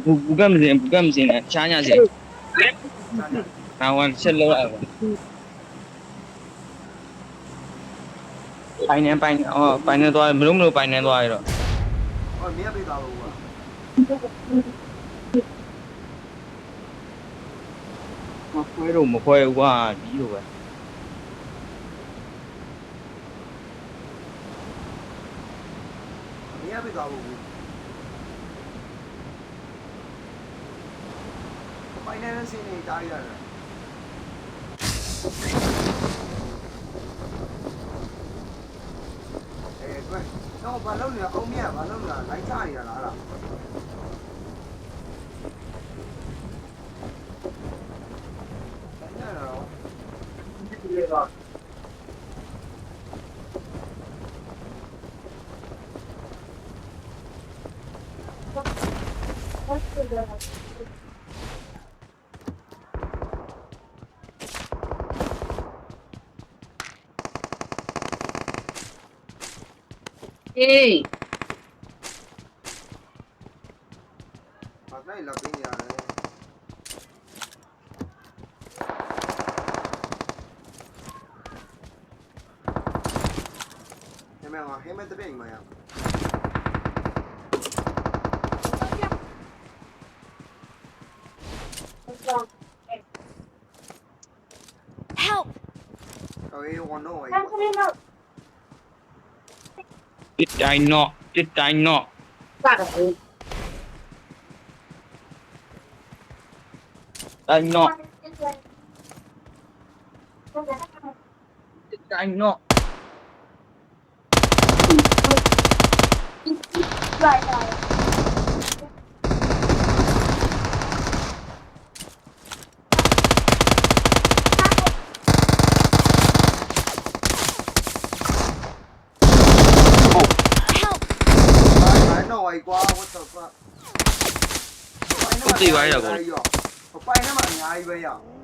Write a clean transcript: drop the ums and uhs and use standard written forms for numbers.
ဘူးကမစင်နဲ့ရှားညာစင်နာဝန်ချက်လောက်ရပါပိုင်နေပိုင်နေသွားမလို့ပိုင်နေသွားရတော့ဟောမြက်ပေးသွားလို့ကွာခွဲတော့မခွဲဘူးကွာဒီလိုပဲမြက်ပေးသွားလို့ပိုင်နေတဲ့စင်းနေတားရတယ်ကွတော့ဘာလုပ်နေလဲအောင်မြတ်ဘာလုပ်နေတာလိုက်ချနေရလားလားအဲ့တော့ဒီလေတော့အေးဘာလိုက်လောက်ပေးနေရလဲဟဲ့မတပင်းမရ Help! เอาไอ้วันโน่ไอ้ တစ်တိုင်းတော့စတယ်အေး တိုင်းတော့ไอ้โน่ไอ้กว่า what the fuck သိသွားရကော ไปนั่นมันအများကြီးပဲရအောင်